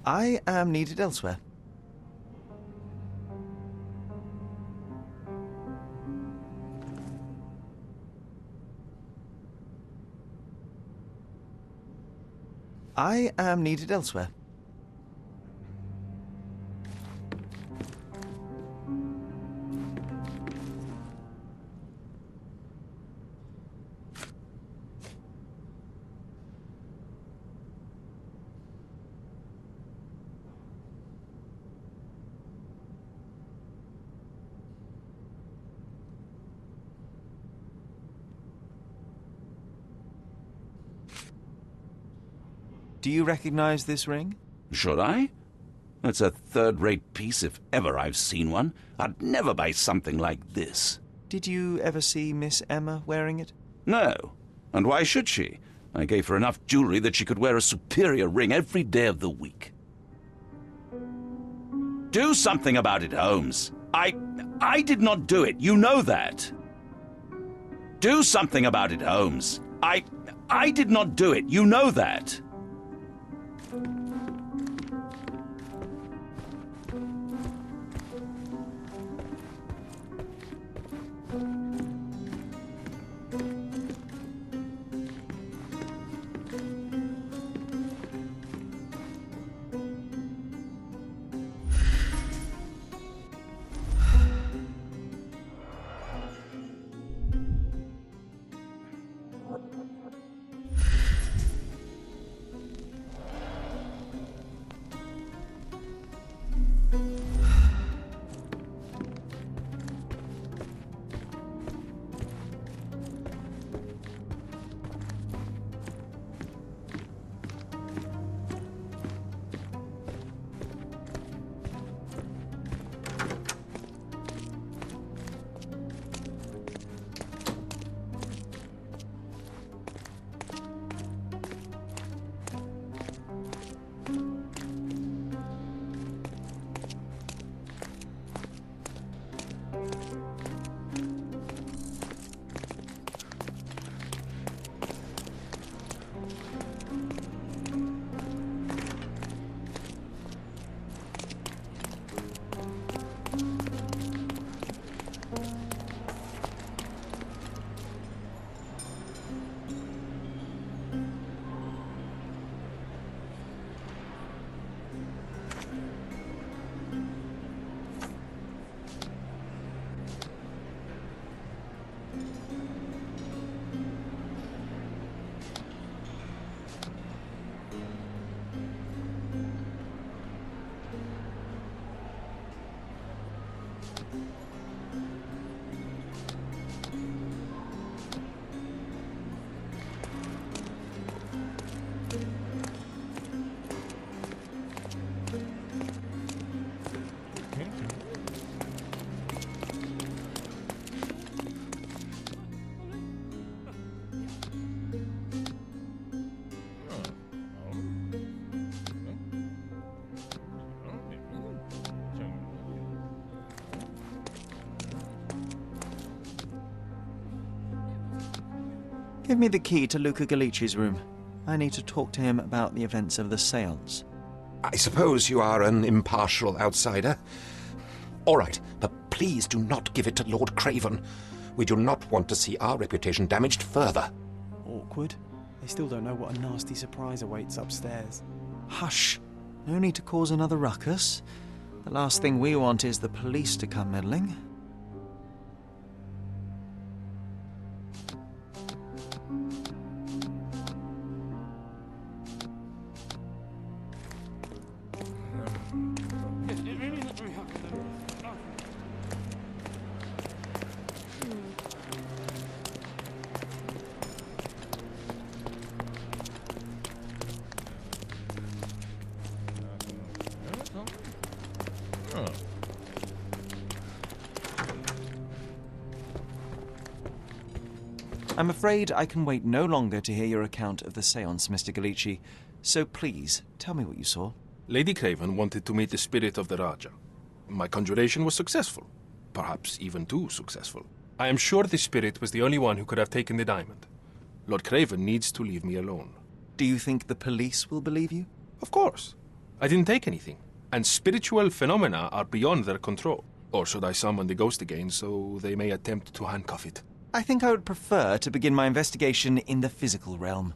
I am needed elsewhere. I am needed elsewhere. Do you recognize this ring? Should I? It's a third-rate piece if ever I've seen one. I'd never buy something like this. Did you ever see Miss Emma wearing it? No. And why should she? I gave her enough jewelry that she could wear a superior ring every day of the week. Do something about it, Holmes. I did not do it. You know that. Do something about it, Holmes. I did not do it. You know that. Give me the key to Luca Galici's room. I need to talk to him about the events of the séance. I suppose you are an impartial outsider. All right, but please do not give it to Lord Craven. We do not want to see our reputation damaged further. Awkward. They still don't know what a nasty surprise awaits upstairs. Hush. No need to cause another ruckus. The last thing we want is the police to come meddling. I'm afraid I can wait no longer to hear your account of the séance, Mr. Galici. So please, tell me what you saw. Lady Craven wanted to meet the spirit of the Raja. My conjuration was successful. Perhaps even too successful. I am sure the spirit was the only one who could have taken the diamond. Lord Craven needs to leave me alone. Do you think the police will believe you? Of course. I didn't take anything, and spiritual phenomena are beyond their control. Or should I summon the ghost again so they may attempt to handcuff it? I think I would prefer to begin my investigation in the physical realm.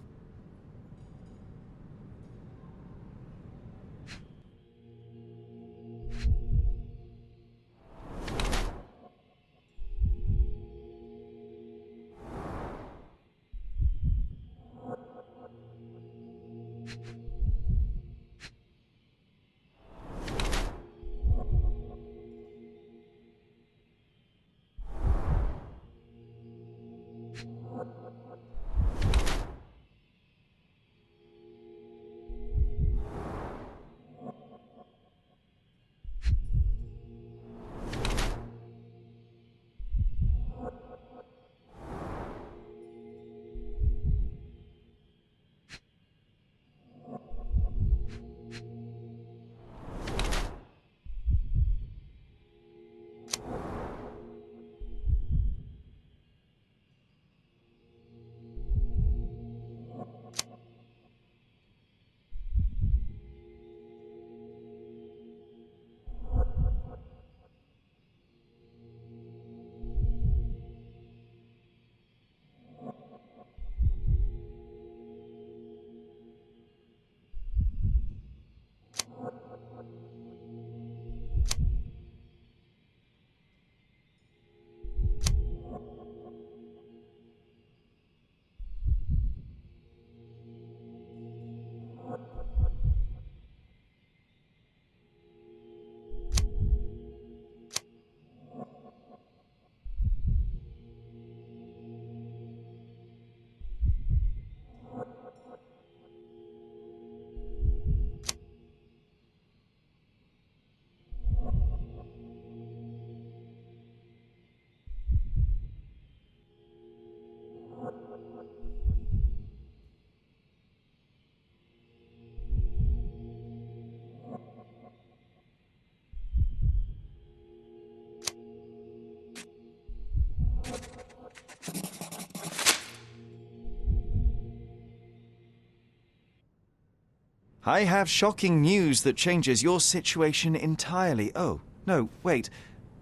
I have shocking news that changes your situation entirely. Oh, no, wait.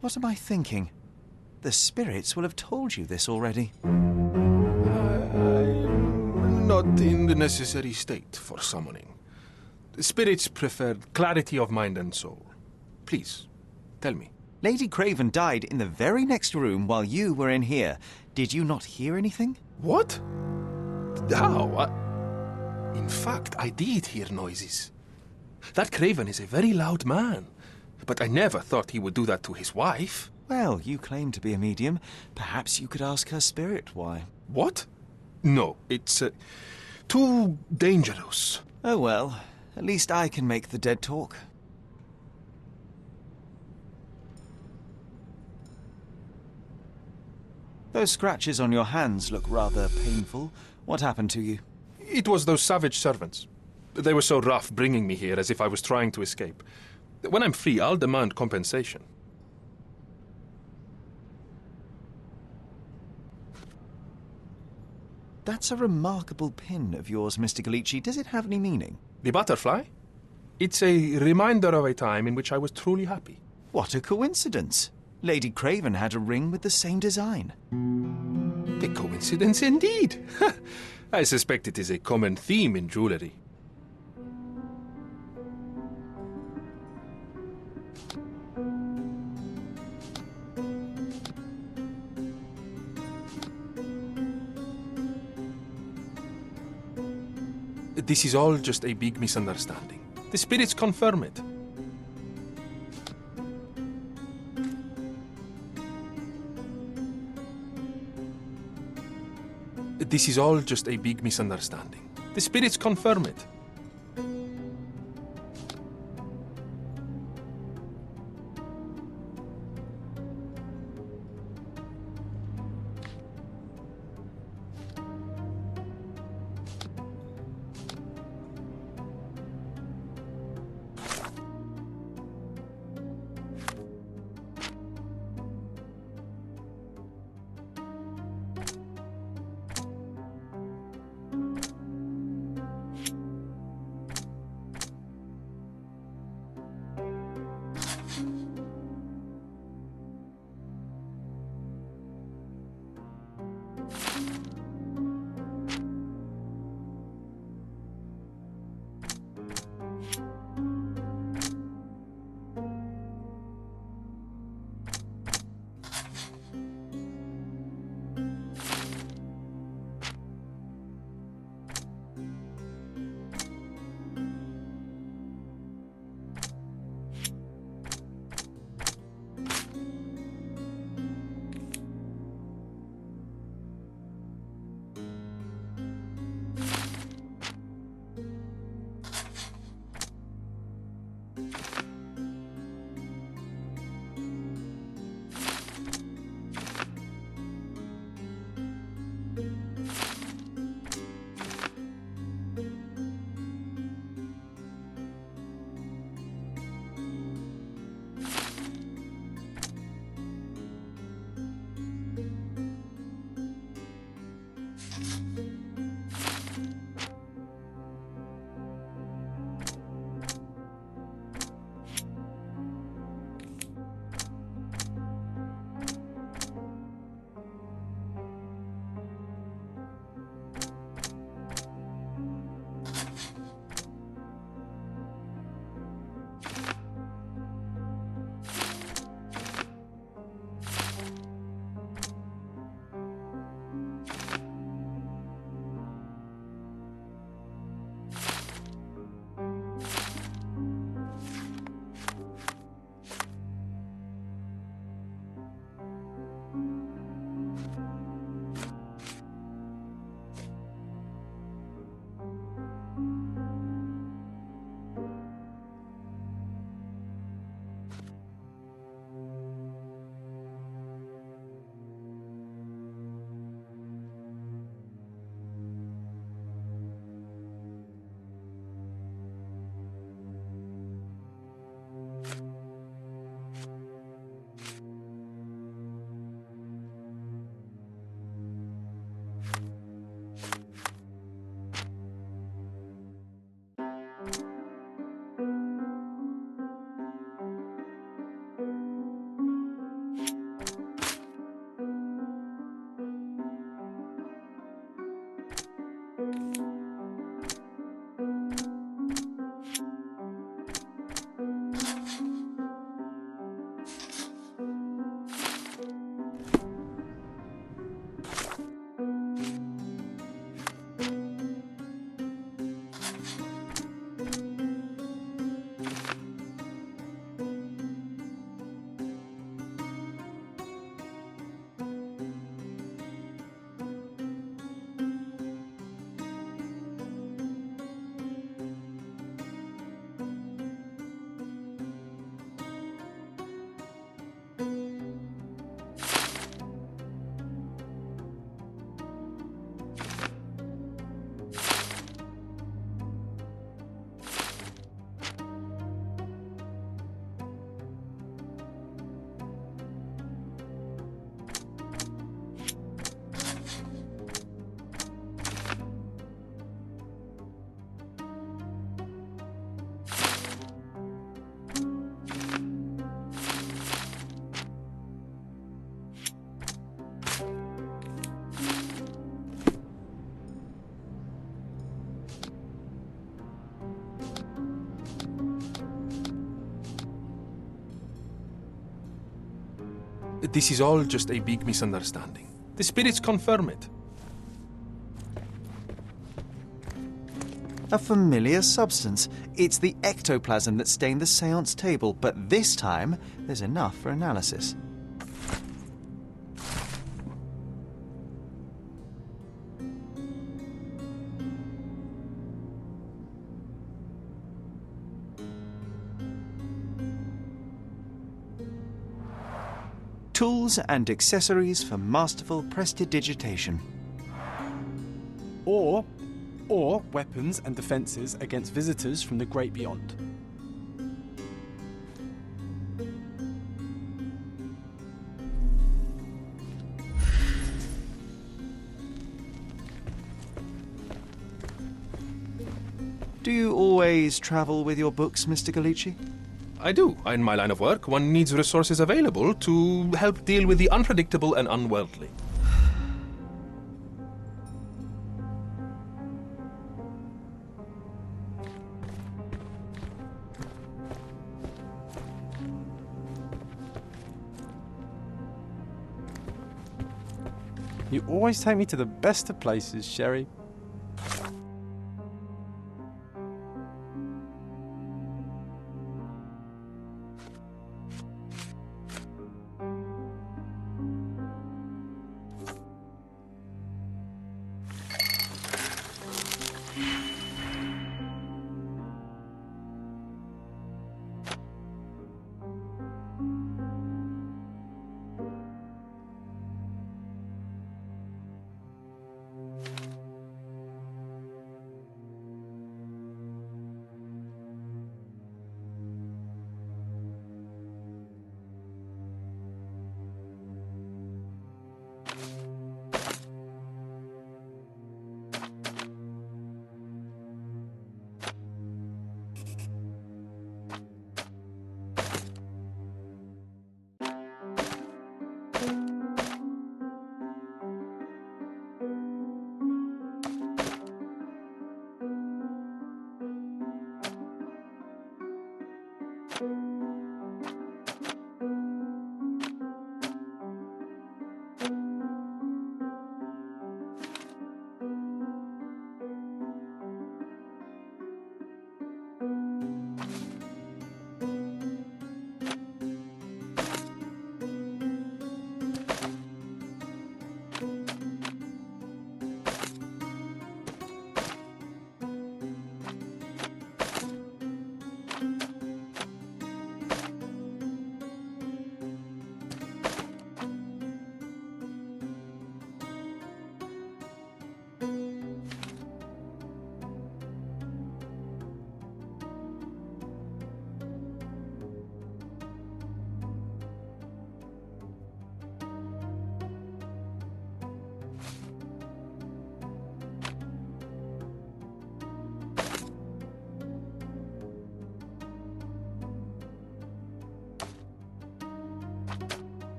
What am I thinking? The spirits will have told you this already. I'm not in the necessary state for summoning. The spirits preferred clarity of mind and soul. Please, tell me. Lady Craven died in the very next room while you were in here. Did you not hear anything? What? How? In fact, I did hear noises. That craven is a very loud man, but I never thought he would do that to his wife. Well, you claim to be a medium. Perhaps you could ask her spirit why. What? No, it's too dangerous. Oh well, at least I can make the dead talk. Those scratches on your hands look rather painful. What happened to you? It was those savage servants. They were so rough bringing me here as if I was trying to escape. When I'm free, I'll demand compensation. That's a remarkable pin of yours, Mr. Galici. Does it have any meaning? The butterfly? It's a reminder of a time in which I was truly happy. What a coincidence. Lady Craven had a ring with the same design. A coincidence indeed. I suspect it is a common theme in jewelry. This is all just a big misunderstanding. The spirits confirm it. This is all just a big misunderstanding. The spirits confirm it. This is all just a big misunderstanding. The spirits confirm it. A familiar substance. It's the ectoplasm that stained the seance table, but this time there's enough for analysis. Tools and accessories for masterful prestidigitation. Or weapons and defences against visitors from the great beyond. Do you always travel with your books, Mr. Galici? I do. In my line of work, one needs resources available to help deal with the unpredictable and unworldly. You always take me to the best of places, Sherry.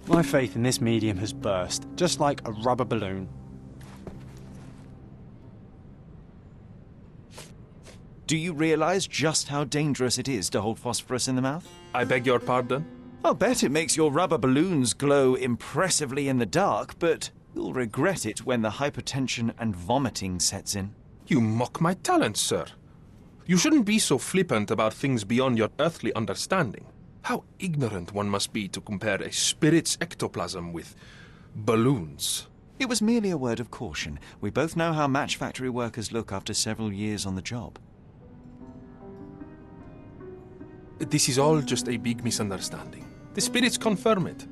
My faith in this medium has burst, just like a rubber balloon. Do you realize just how dangerous it is to hold phosphorus in the mouth? I beg your pardon? I'll bet it makes your rubber balloons glow impressively in the dark, but you'll regret it when the hypertension and vomiting sets in. You mock my talents, sir. You shouldn't be so flippant about things beyond your earthly understanding. How ignorant one must be to compare a spirit's ectoplasm with balloons. It was merely a word of caution. We both know how match factory workers look after several years on the job. This is all just a big misunderstanding. The spirits confirm it.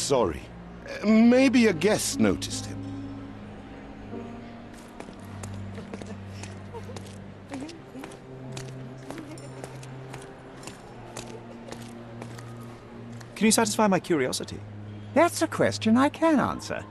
Sorry. Maybe a guest noticed him. Can you satisfy my curiosity? That's a question I can answer.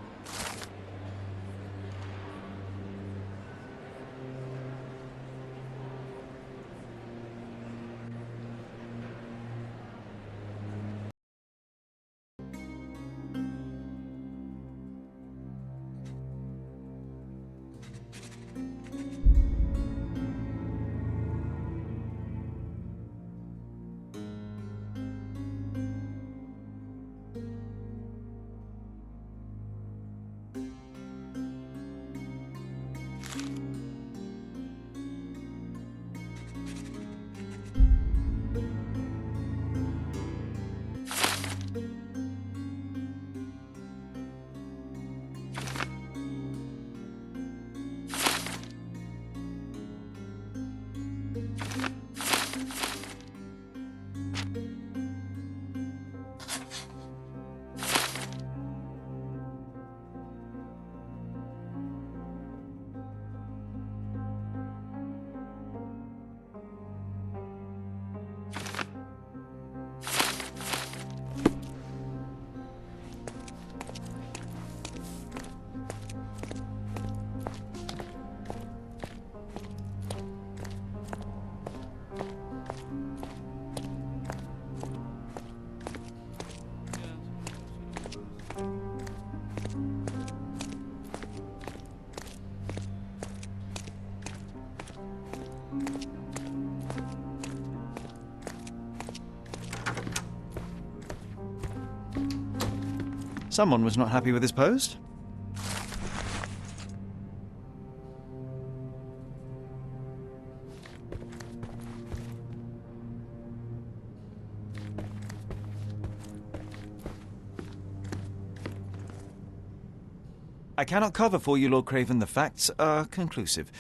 Someone was not happy with his post. I cannot cover for you, Lord Craven. The facts are conclusive.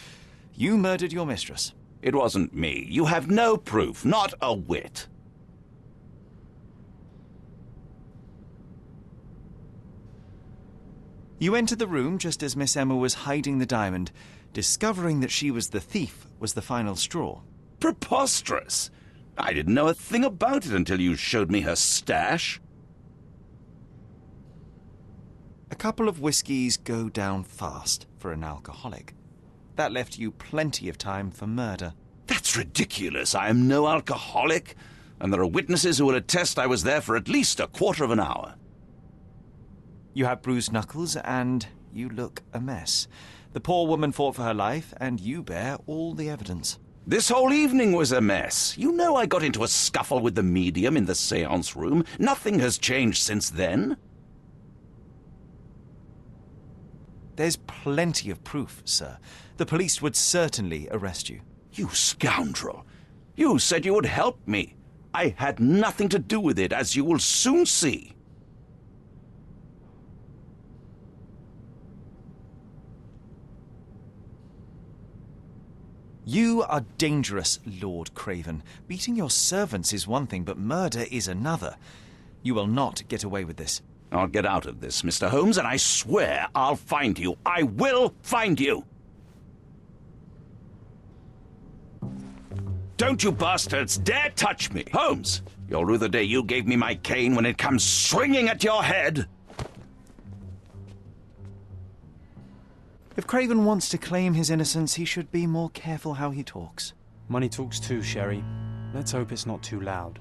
You murdered your mistress. It wasn't me. You have no proof, not a whit. You entered the room just as Miss Emma was hiding the diamond. Discovering that she was the thief was the final straw. Preposterous! I didn't know a thing about it until you showed me her stash. A couple of whiskies go down fast for an alcoholic. That left you plenty of time for murder. That's ridiculous. I am no alcoholic, and there are witnesses who will attest I was there for at least a quarter of an hour. You have bruised knuckles, and you look a mess. The poor woman fought for her life, and you bear all the evidence. This whole evening was a mess. You know I got into a scuffle with the medium in the séance room. Nothing has changed since then. There's plenty of proof, sir. The police would certainly arrest you. You scoundrel! You said you would help me. I had nothing to do with it, as you will soon see. You are dangerous, Lord Craven. Beating your servants is one thing, but murder is another. You will not get away with this. I'll get out of this, Mr. Holmes, and I swear I'll find you. I will find you! Don't you bastards dare touch me! Holmes, you'll rue the day you gave me my cane when it comes swinging at your head! If Craven wants to claim his innocence, he should be more careful how he talks. Money talks too, Sherry. Let's hope it's not too loud.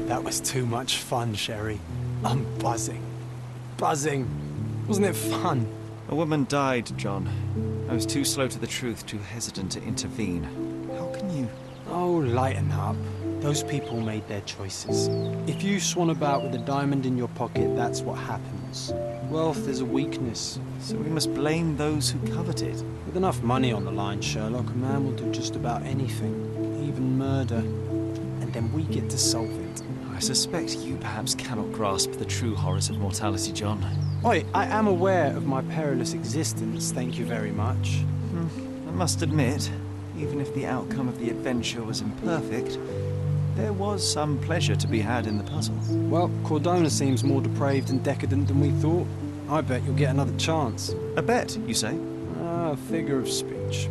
That was too much fun, Sherry. I'm buzzing. Buzzing. Wasn't it fun? A woman died, John. I was too slow to the truth, too hesitant to intervene. How can you... Oh, lighten up. Those people made their choices. If you swan about with a diamond in your pocket, that's what happens. Wealth is a weakness. So we must blame those who covet it. With enough money on the line, Sherlock, a man will do just about anything, even murder. And then we get to solve it. I suspect you perhaps cannot grasp the true horrors of mortality, John. Oi, I am aware of my perilous existence, thank you very much. I must admit, even if the outcome of the adventure was imperfect, there was some pleasure to be had in the puzzle. Well, Cordona seems more depraved and decadent than we thought. I bet you'll get another chance. A bet, you say? A figure of speech.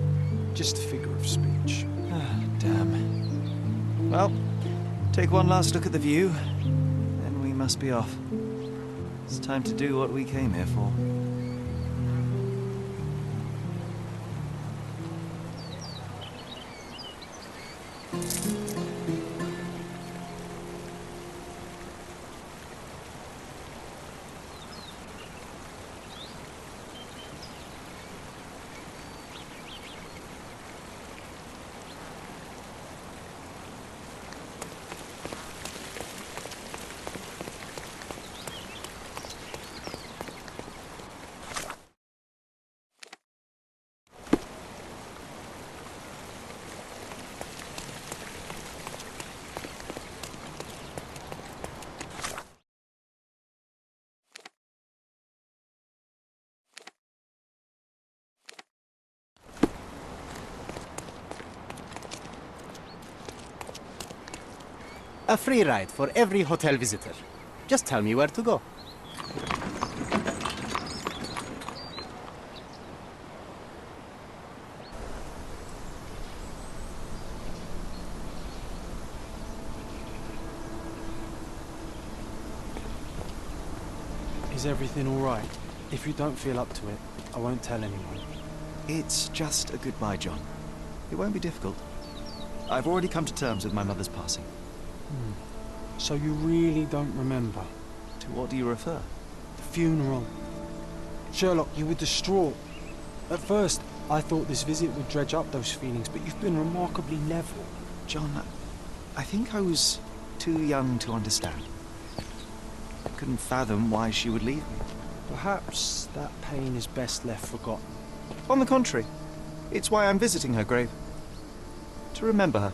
Just a figure of speech. Ah, damn. Well, take one last look at the view, then we must be off. It's time to do what we came here for. A free ride for every hotel visitor. Just tell me where to go. Is everything all right? If you don't feel up to it, I won't tell anyone. It's just a goodbye, John. It won't be difficult. I've already come to terms with my mother's passing. So you really don't remember? To what do you refer? The funeral. Sherlock, you were distraught. At first, I thought this visit would dredge up those feelings, but you've been remarkably level. John, I think I was too young to understand. I couldn't fathom why she would leave me. Perhaps that pain is best left forgotten. On the contrary, it's why I'm visiting her grave. To remember her.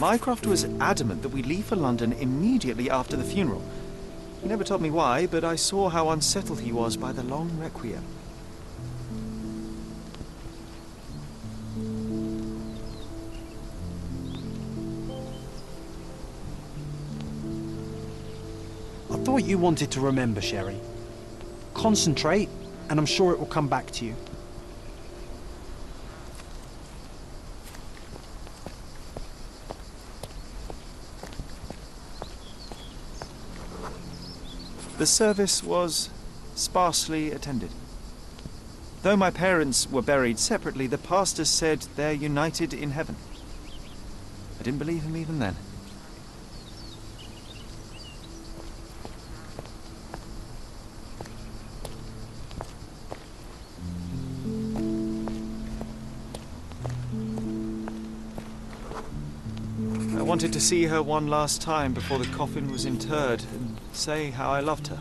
Mycroft was adamant that we leave for London immediately after the funeral. He never told me why, but I saw how unsettled he was by the long requiem. I thought you wanted to remember, Sherry. Concentrate, and I'm sure it will come back to you. The service was sparsely attended. Though my parents were buried separately, the pastor said they're united in heaven. I didn't believe him even then. I wanted to see her one last time before the coffin was interred and say how I loved her.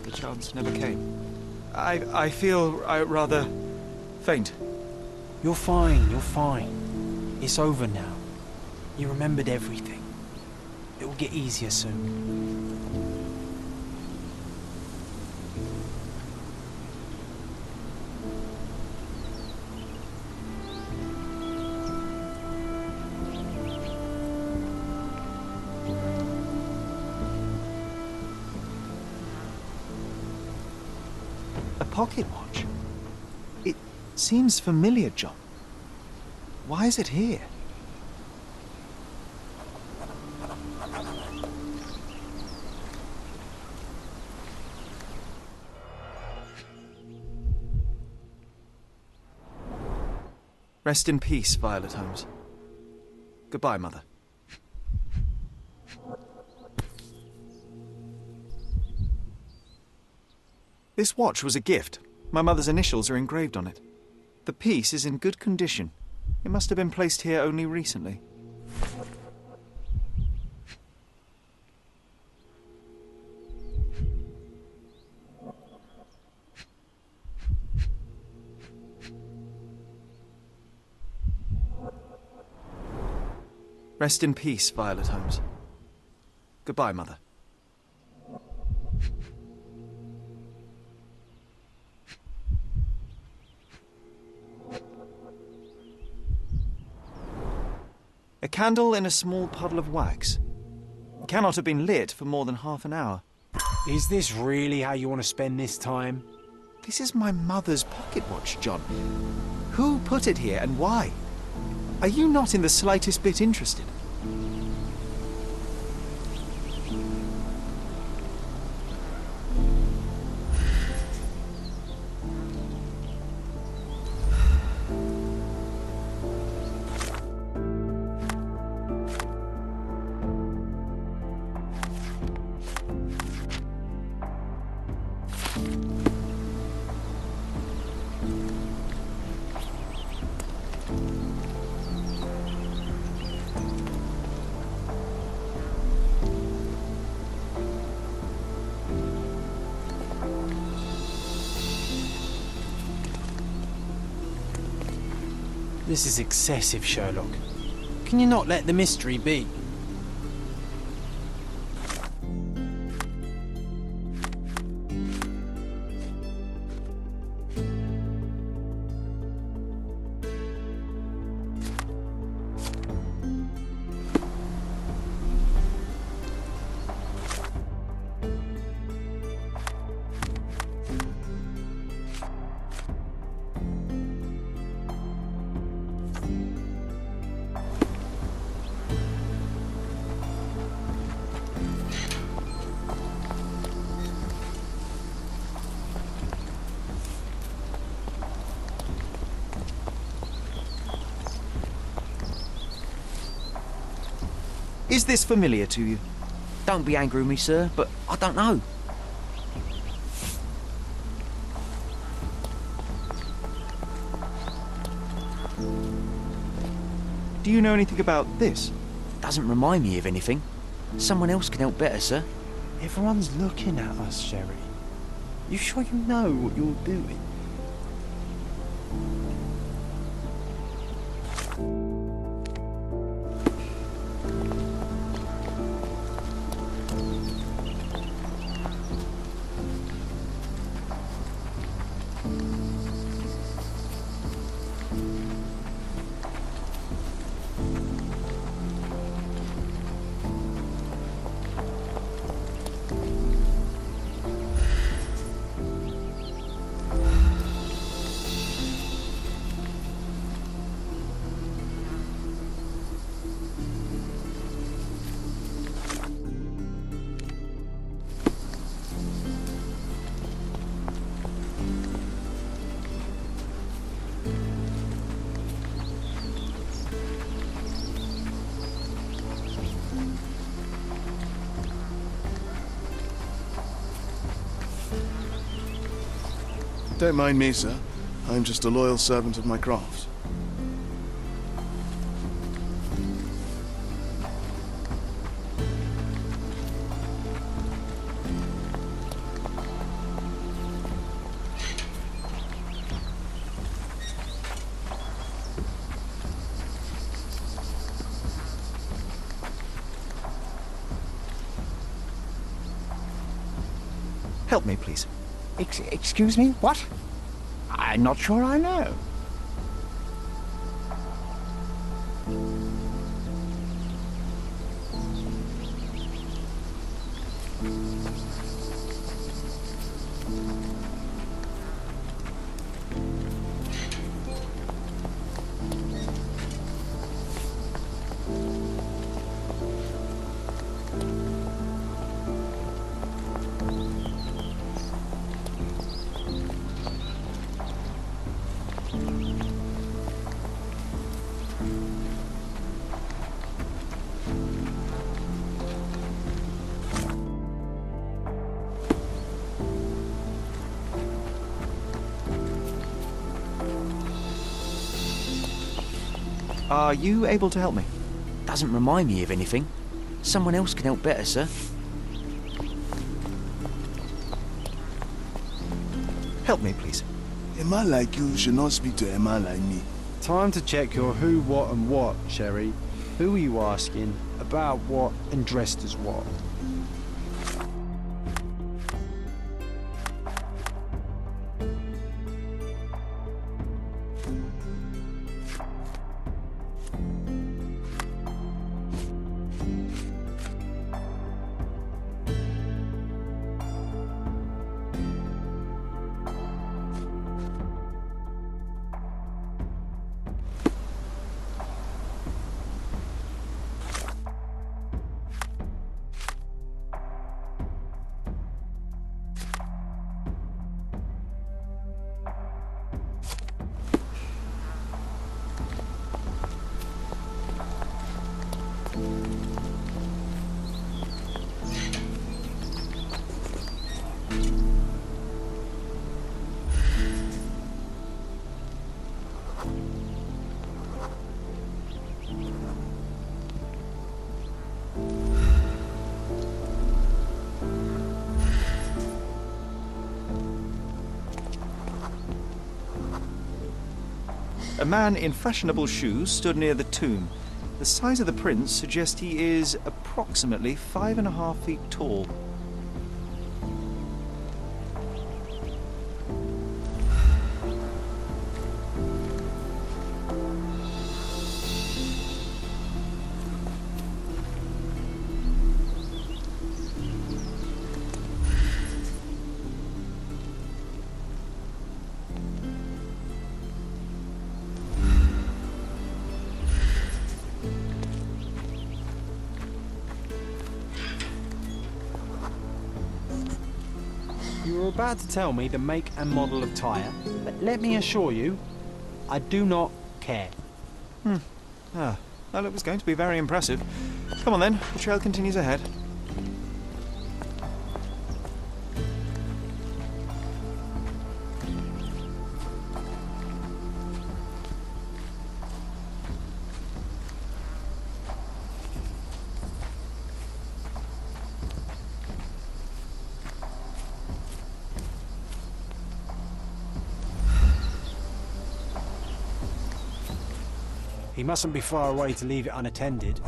The chance never came. I feel rather faint. You're fine, you're fine. It's over now. You remembered everything. It will get easier soon. A pocket watch? It seems familiar, John. Why is it here? Rest in peace, Violet Holmes. Goodbye, Mother. This watch was a gift. My mother's initials are engraved on it. The piece is in good condition. It must have been placed here only recently. Rest in peace, Violet Holmes. Goodbye, Mother. A candle in a small puddle of wax. It cannot have been lit for more than half an hour. Is this really how you want to spend this time? This is my mother's pocket watch, John. Who put it here and why? Are you not in the slightest bit interested? This is excessive, Sherlock. Can you not let the mystery be? Is this familiar to you? Don't be angry with me, sir, but I don't know. Do you know anything about this? Doesn't remind me of anything. Someone else can help better, sir. Everyone's looking at us, Sherry. You sure you know what you're doing? Don't mind me, sir. I'm just a loyal servant of my craft. Help me, please. Excuse me? What? I'm not sure I know. Are you able to help me? Doesn't remind me of anything. Someone else can help better, sir. Help me, please. A man like you should not speak to a man like me. Time to check your who, what and what, Sherry. Who are you asking? About what and dressed as what? A man in fashionable shoes stood near the tomb. The size of the prints suggest he is approximately 5.5 feet tall. You were about to tell me the make and model of tyre, but let me assure you, I do not care. Well, it was going to be very impressive. Come on then, the trail continues ahead. He mustn't be far away to leave it unattended.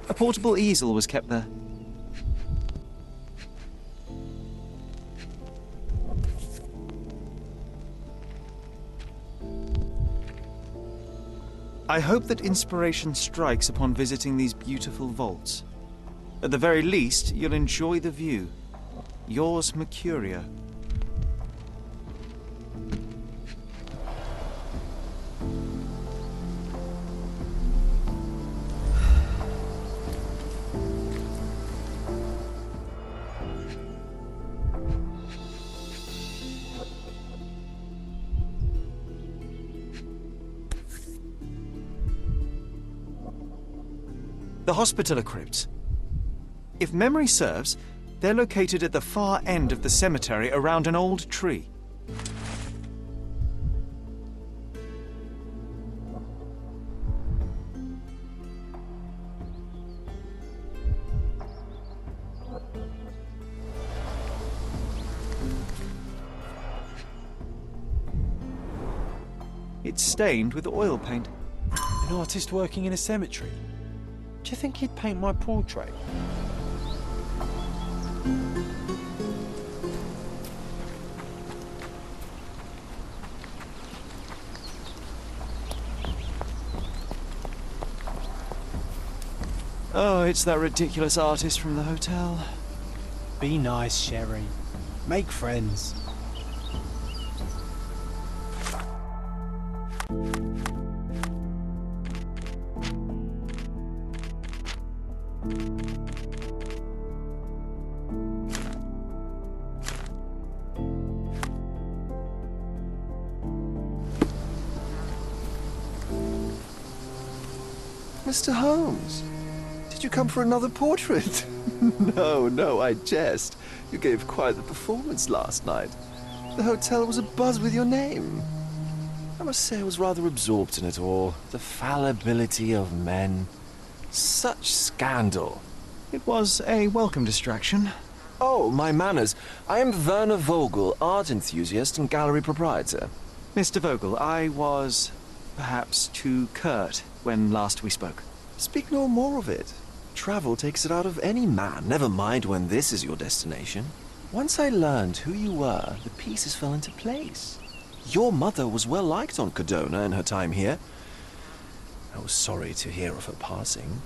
A portable easel was kept there. I hope that inspiration strikes upon visiting these beautiful vaults. At the very least, you'll enjoy the view. Yours, Mercurio. The Hospitaller Crypts. If memory serves, they're located at the far end of the cemetery around an old tree. It's stained with oil paint. An artist working in a cemetery? Do you think he'd paint my portrait? Oh, it's that ridiculous artist from the hotel. Be nice, Sherry. Make friends. Mr. Holmes, did you come for another portrait? No, I jest. You gave quite the performance last night. The hotel was abuzz with your name. I must say I was rather absorbed in it all. The fallibility of men. Such scandal. It was a welcome distraction. Oh, my manners. I am Werner Vogel, art enthusiast and gallery proprietor. Mr. Vogel, I was perhaps too curt when last we spoke. Speak no more of it. Travel takes it out of any man, never mind when this is your destination. Once I learned who you were, the pieces fell into place. Your mother was well liked on Codona in her time here. I was sorry to hear of her passing.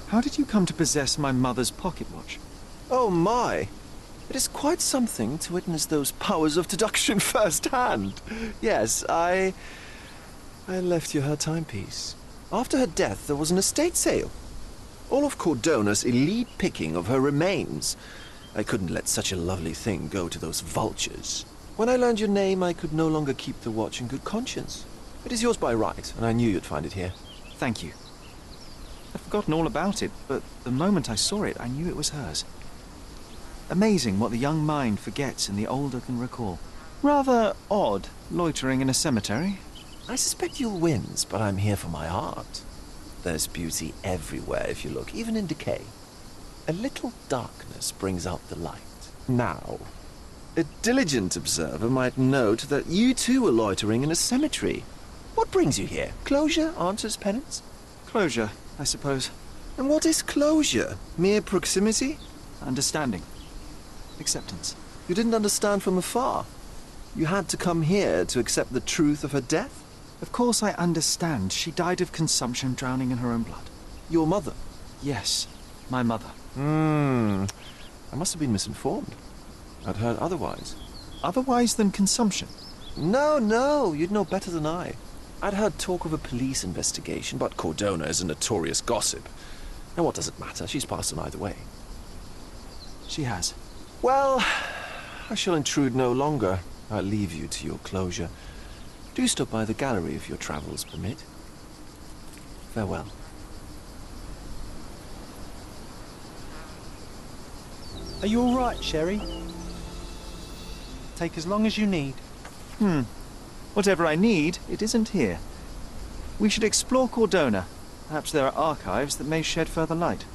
How did you come to possess my mother's pocket watch? Oh my! It is quite something to witness those powers of deduction firsthand. Yes, I left you her timepiece. After her death, there was an estate sale. All of Cordona's elite picking of her remains. I couldn't let such a lovely thing go to those vultures. When I learned your name, I could no longer keep the watch in good conscience. It is yours by right, and I knew you'd find it here. Thank you. I'd forgotten all about it, but the moment I saw it, I knew it was hers. Amazing what the young mind forgets and the older can recall. Rather odd, loitering in a cemetery. I suspect you'll win, but I'm here for my art. There's beauty everywhere if you look, even in decay. A little darkness brings out the light. Now, a diligent observer might note that you too are loitering in a cemetery. What brings you here? Closure answers penance? Closure, I suppose. And what is closure? Mere proximity? Understanding. Acceptance. You didn't understand from afar. You had to come here to accept the truth of her death? Of course I understand. She died of consumption, drowning in her own blood. Your mother? Yes, my mother. I must have been misinformed. I'd heard otherwise. Otherwise than consumption? No, you'd know better than I. I'd heard talk of a police investigation, but Cordona is a notorious gossip. And what does it matter? She's passed on either way. She has. Well, I shall intrude no longer. I'll leave you to your closure. Do stop by the gallery if your travels permit. Farewell. Are you all right, Sherry? Take as long as you need. Whatever I need, it isn't here. We should explore Cordona. Perhaps there are archives that may shed further light.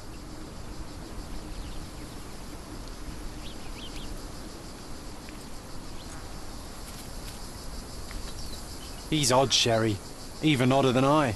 He's odd, Sherry. Even odder than I.